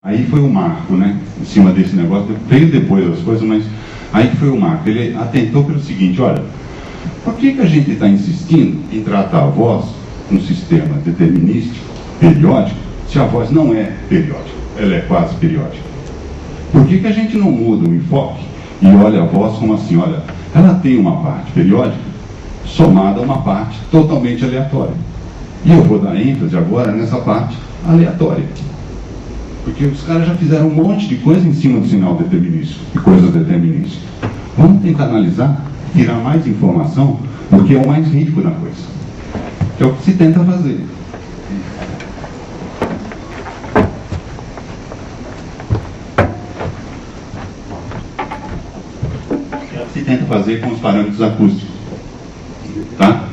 Aí foi o marco, né? Em cima desse negócio, veio depois as coisas, mas aí que foi o marco. Ele atentou pelo seguinte: olha, por que a gente está insistindo em tratar a voz um sistema determinístico, periódico, se a voz não é periódica, ela é quase periódica? Por que a gente não muda o enfoque e olha a voz como assim? Olha, ela tem uma parte periódica somada a uma parte totalmente aleatória. E eu vou dar ênfase agora nessa parte aleatória. Porque os caras já fizeram um monte de coisa em cima do sinal determinístico, de coisas determinísticas. Vamos tentar analisar, tirar mais informação, porque é o mais rico na coisa. Que é o que se tenta fazer. É o que se tenta fazer com os parâmetros acústicos. Tá?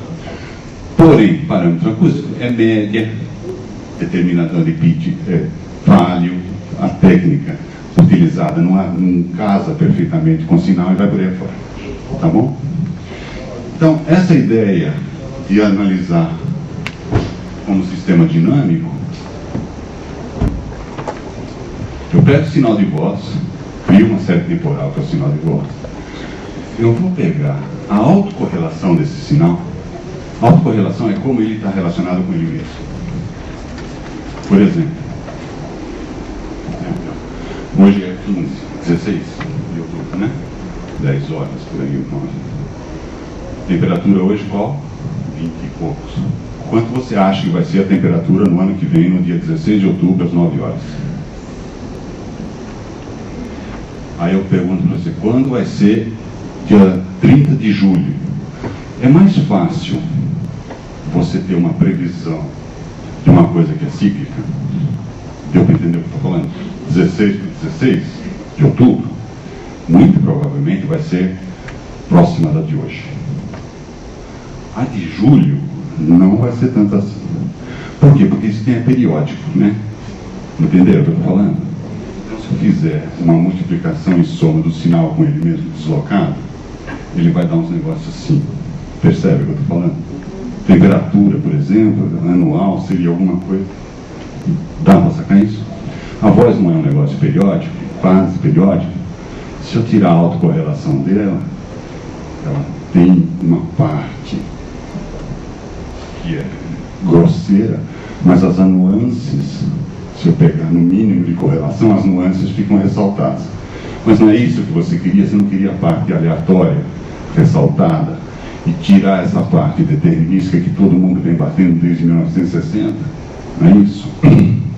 Porém, parâmetro acústico é média, determinação de pitch falho, a técnica utilizada não casa perfeitamente com o sinal e vai por aí fora. Tá bom? Então, essa ideia de analisar como sistema dinâmico, eu pego o sinal de voz, crio uma série temporal que é o sinal de voz, eu vou pegar a autocorrelação desse sinal. A autocorrelação é como ele está relacionado com ele mesmo. Por exemplo, hoje é 16 de outubro, né? 10 horas por aí, 9. Temperatura hoje qual? 20 e poucos. Quanto você acha que vai ser a temperatura no ano que vem, no dia 16 de outubro, às 9 horas? Aí eu pergunto para você, quando vai ser dia 30 de julho? É mais fácil você ter uma previsão de uma coisa que é cíclica. Deu para entender o que eu estou falando? 16 de outubro, muito provavelmente vai ser próxima da de hoje. A de julho não vai ser tanto assim. Por quê? Porque isso é periódico, né? Entenderam o que eu estou falando? Então, se eu fizer uma multiplicação e soma do sinal com ele mesmo deslocado, ele vai dar uns negócios assim. Percebe o que eu estou falando? Temperatura, por exemplo, anual, seria alguma coisa. Dá para sacar isso? A voz não é um negócio periódico, quase periódico. Se eu tirar a autocorrelação dela, ela tem uma parte que é grosseira, mas as nuances, se eu pegar no mínimo de correlação, as nuances ficam ressaltadas. Mas não é isso que você não queria a parte aleatória, ressaltada, e tirar essa parte determinística que todo mundo vem batendo desde 1960, não é isso?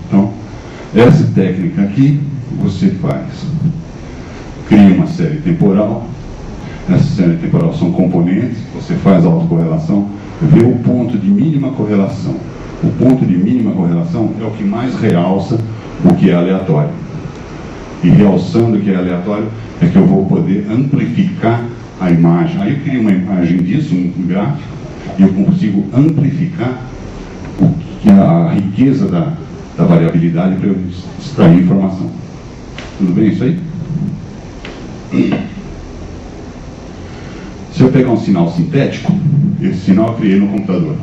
Então, essa técnica aqui, você faz. Cria uma série temporal. Essa série temporal são componentes. Você faz a autocorrelação. Vê o ponto de mínima correlação. O ponto de mínima correlação é o que mais realça o que é aleatório. E realçando o que é aleatório, é que eu vou poder amplificar a imagem. Aí eu crio uma imagem disso, um gráfico, e eu consigo amplificar a riqueza da variabilidade para eu extrair informação. Tudo bem isso aí? Se eu pegar um sinal sintético, esse sinal eu criei no computador.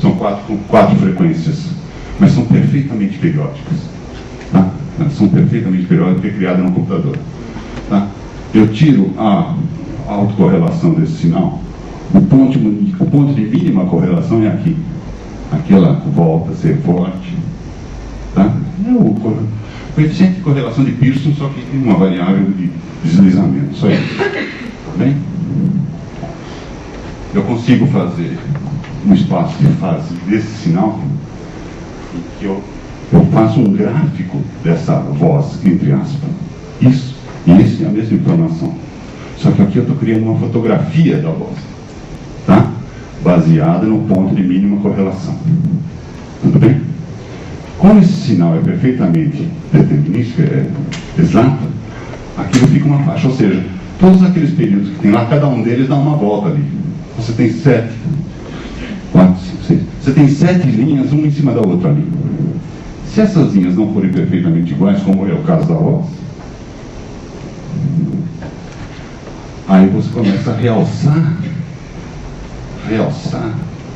São quatro frequências, mas são perfeitamente periódicas. Tá? São perfeitamente periódicas porque criadas no computador. Tá? Eu tiro a autocorrelação desse sinal. O ponto de mínima correlação é aqui. Aqui ela volta a ser forte. Tá? É o coeficiente de correlação de Pearson, só que tem uma variável de deslizamento. Só isso. Tá bem? Eu consigo fazer um espaço de fase desse sinal em que eu faço um gráfico dessa voz, entre aspas. Isso é a mesma informação. Só que aqui eu estou criando uma fotografia da voz. Tá? Baseada no ponto de mínima correlação. Tudo bem? Como esse sinal é perfeitamente determinístico, é exato, aquilo fica uma faixa. Ou seja, todos aqueles períodos que tem lá, cada um deles dá uma volta ali. Você tem 7, 4, 5, 6. Você tem 7 linhas, uma em cima da outra ali. Se essas linhas não forem perfeitamente iguais, como é o caso da voz, aí você começa a realçar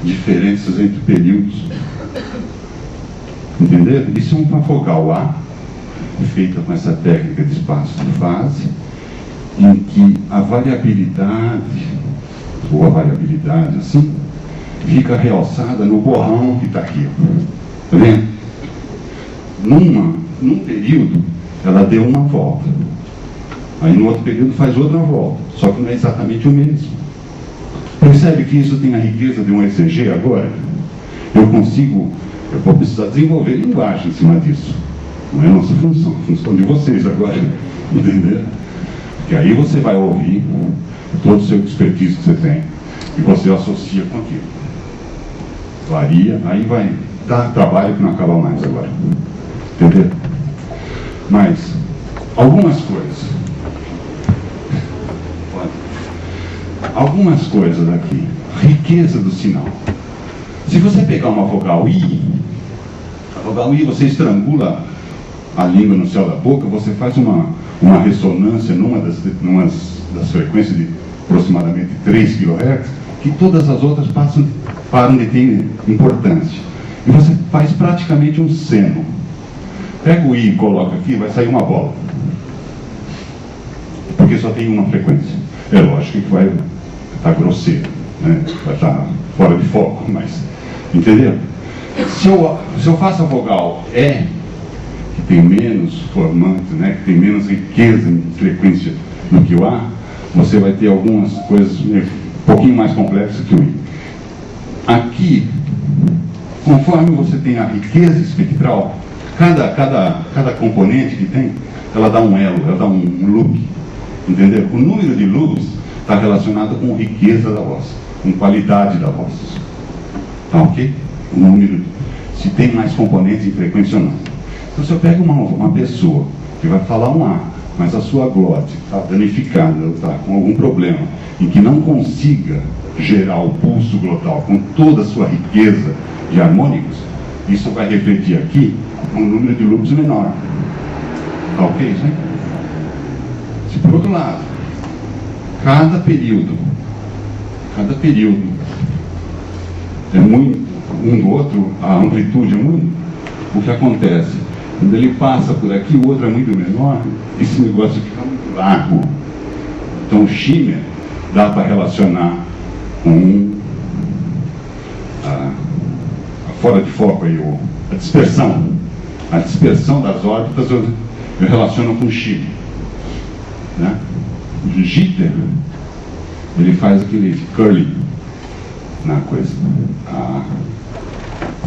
diferenças entre períodos. Entendeu? Isso é uma vogal A, feita com essa técnica de espaço de fase, em que a variabilidade, ou a variabilidade assim, fica realçada no borrão que está aqui. Está vendo? Num período, ela deu uma volta. Aí no outro período faz outra volta. Só que não é exatamente o mesmo. Percebe que isso tem a riqueza de um ECG agora? Eu vou precisar desenvolver linguagem em cima disso. Não é a nossa função, é a função de vocês agora. Entendeu? Porque aí você vai ouvir todo o seu expertise que você tem e você associa com aquilo. Varia, aí vai dar trabalho que não acaba mais agora. Entendeu? Mas, algumas coisas. Algumas coisas aqui. Riqueza do sinal. Se você pegar uma vogal I, a vogal I você estrangula a língua no céu da boca, você faz uma ressonância numa das frequências de aproximadamente 3 kHz, que todas as outras param de ter importância. E você faz praticamente um seno. Pega o I e coloca aqui, vai sair uma bola. Porque só tem uma frequência. É lógico que vai estar grosseiro, né? Vai estar fora de foco, mas... Entendeu? Se eu faço a vogal E, que tem menos formantes, né? Que tem menos riqueza em frequência do que o A, você vai ter algumas coisas um pouquinho mais complexas que o I. Aqui, conforme você tem a riqueza espectral, cada componente que tem, ela dá um elo, ela dá um look. Entendeu? O número de loops está relacionado com riqueza da voz, com qualidade da voz. Tá ok? O número, se tem mais componentes em frequência ou não. Então, se eu pego uma pessoa que vai falar um A, mas a sua glote está danificada, está com algum problema, em que não consiga gerar o pulso glotal com toda a sua riqueza de harmônicos, isso vai refletir aqui um número de loops menor. Tá ok, isso aí? Se por outro lado, cada período é muito um do outro, a amplitude é muito, o que acontece? Quando ele passa por aqui, o outro é muito menor, esse negócio fica muito largo. Então o shimmer dá para relacionar com a fora de foco aí, a dispersão. A dispersão das órbitas eu relaciono com o shimmer. Né? O jitter, ele faz aquele curling na coisa.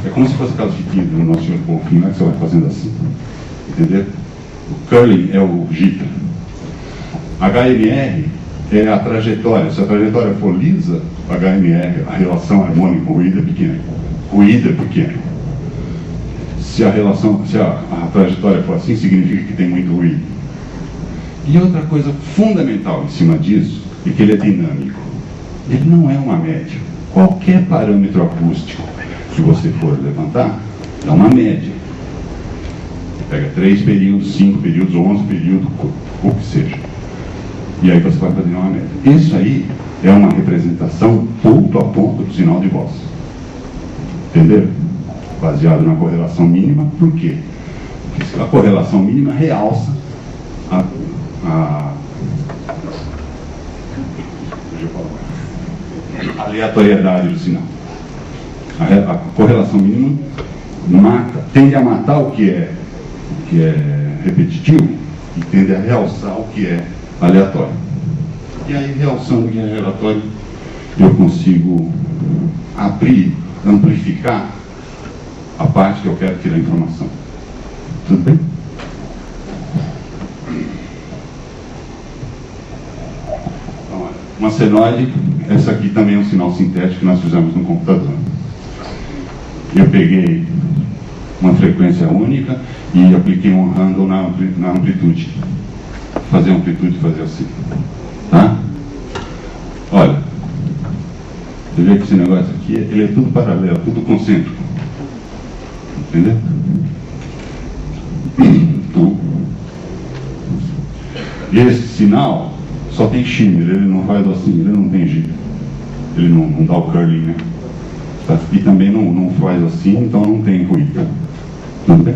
É como se fosse aquelas fitinhas do nosso senhor Bonfim, né, que você vai fazendo assim. Entendeu? O curling é o jitter. HMR é a trajetória. Se a trajetória for lisa, HMR, a relação harmônica com o ruído é pequena. Ruído é pequeno. Se a trajetória for assim, significa que tem muito ruído. E outra coisa fundamental em cima disso é que ele é dinâmico. Ele não é uma média. Qualquer parâmetro acústico que você for levantar, é uma média. Pega 3 períodos, 5 períodos, 11 períodos, o que seja. E aí você vai fazer uma média. Isso aí é uma representação ponto a ponto do sinal de voz. Entendeu? Baseado na correlação mínima. Por quê? Porque a correlação mínima realça a aleatoriedade do sinal. A correlação mínima tende a matar o que é repetitivo e tende a realçar o que é aleatório. E aí, realçando o que é aleatório, eu consigo amplificar a parte que eu quero tirar a informação. Tudo bem? Então, olha, uma senoide, essa aqui também é um sinal sintético que nós fizemos no computador. Eu peguei uma frequência única e apliquei um handle na amplitude. Fazer amplitude, fazer assim. Tá? Olha, você vê que esse negócio aqui, ele é tudo paralelo, tudo concêntrico. Entendeu? Então, esse sinal só tem shimmer, ele não faz assim, ele não tem giro. Ele não dá o curling, né? E também não faz assim, então não tem ruído. Tudo bem?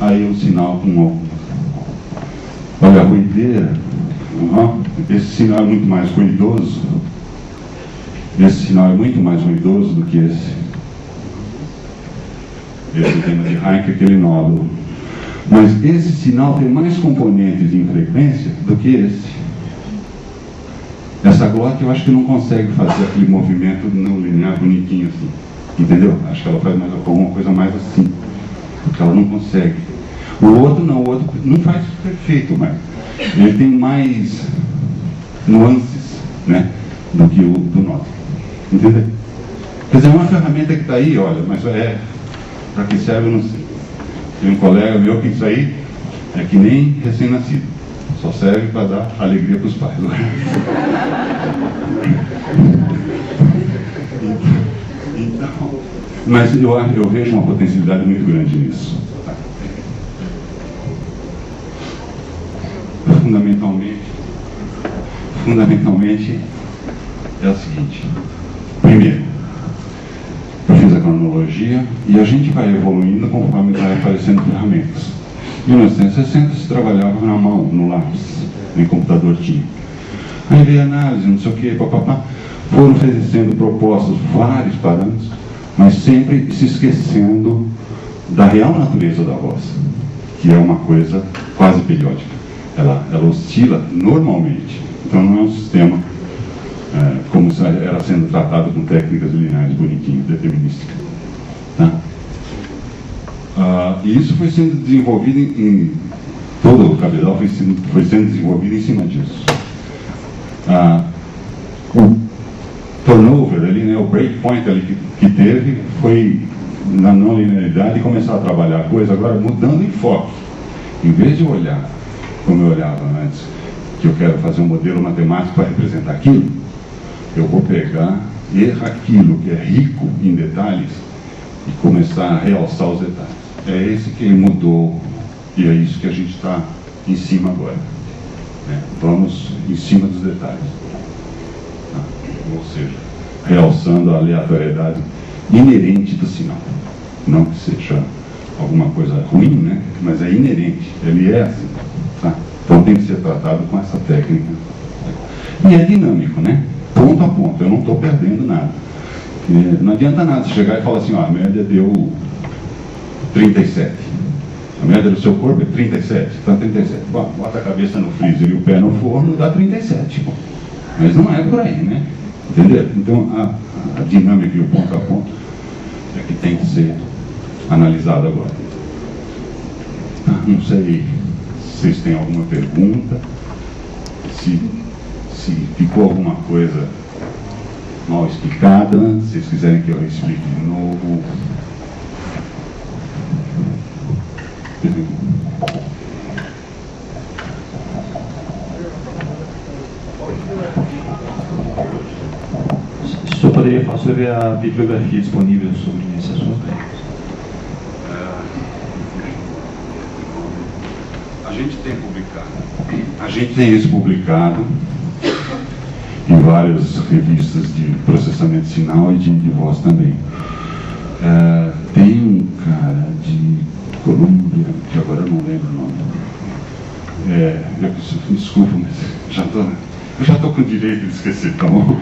Aí o sinal com olha a ruideira. Esse sinal é muito mais ruidoso. Esse sinal é muito mais ruidoso do que esse. Esse tema de Heinck, aquele nódulo. Mas esse sinal tem mais componentes em frequência do que esse. Essa glote eu acho que não consegue fazer aquele movimento não linear bonitinho assim. Entendeu? Acho que ela faz mais alguma coisa mais assim. Porque ela não consegue. O outro não, o outro não faz perfeito, mas ele tem mais nuances, né, do que o do nódulo. Entendeu? Quer dizer, é uma ferramenta que está aí, olha, mas para que serve eu não sei. Tem um colega meu que isso aí é que nem recém-nascido. Só serve para dar alegria para os pais. Então, mas eu vejo uma potencialidade muito grande nisso. Fundamentalmente é o seguinte. Primeiro, eu fiz a cronologia e a gente vai evoluindo conforme vai aparecendo ferramentas. Em 1960 se trabalhava na mão, no lápis, nem computador tinha. Aí veio análise, não sei o que, papapá. Foram oferecendo propostas, vários parâmetros, mas sempre se esquecendo da real natureza da voz, que é uma coisa quase periódica. Ela oscila normalmente. Então não é um sistema como se era sendo tratado com técnicas lineares bonitinhas, determinísticas. Tá? E isso foi sendo desenvolvido todo o cabedal foi sendo desenvolvido em cima disso. O turnover ali, né, o breakpoint ali que teve foi na não linearidade e começar a trabalhar a coisa agora mudando enfoque. Em vez de olhar como eu olhava antes, que eu quero fazer um modelo matemático para representar aquilo, eu vou pegar aquilo que é rico em detalhes e começar a realçar os detalhes. É esse que mudou e é isso que a gente está em cima agora. Vamos em cima dos detalhes. Ou seja, realçando a aleatoriedade inerente do sinal. Não que seja alguma coisa ruim, né? Mas é inerente. Ele é assim. Tá? Então tem que ser tratado com essa técnica. E é dinâmico, né? Ponto a ponto. Eu não estou perdendo nada. Não adianta nada você chegar e falar assim, ó, a média deu 37. A média do seu corpo é 37. Então 37. Bom, bota a cabeça no freezer e o pé no forno, dá 37. Bom, mas não é por aí, né? Entendeu? Então a dinâmica e o ponto a ponto é que tem que ser analisado agora. Não sei se vocês têm alguma pergunta, se ficou alguma coisa mal explicada, se vocês quiserem que eu explique de novo. O senhor poderia falar sobre a bibliografia disponível sobre esse assunto? A gente tem publicado. A gente tem isso publicado em várias revistas de processamento de sinal e de voz também. Tem um cara de Colômbia, que agora eu não lembro o nome. Desculpa, mas eu já estou com direito de esquecer, tá bom?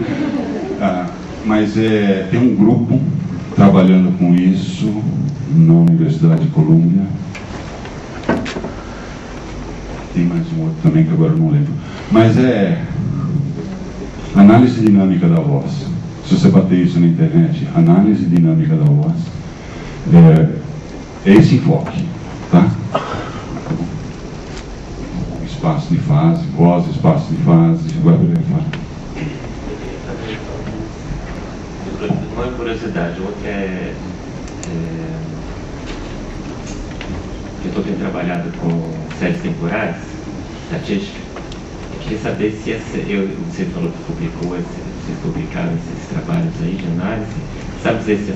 Mas tem um grupo trabalhando com isso na Universidade de Colômbia. Tem mais um outro também que agora eu não lembro. Mas análise dinâmica da voz. Se você bater isso na internet, análise dinâmica da voz, é esse enfoque, tá? Espaço de fase, voz, espaço de fase, vai por aí fora. Uma curiosidade, outra eu tenho trabalhado com séries temporais, estatística. Eu queria saber se você falou que vocês publicaram esses trabalhos aí de análise. Sabe dizer se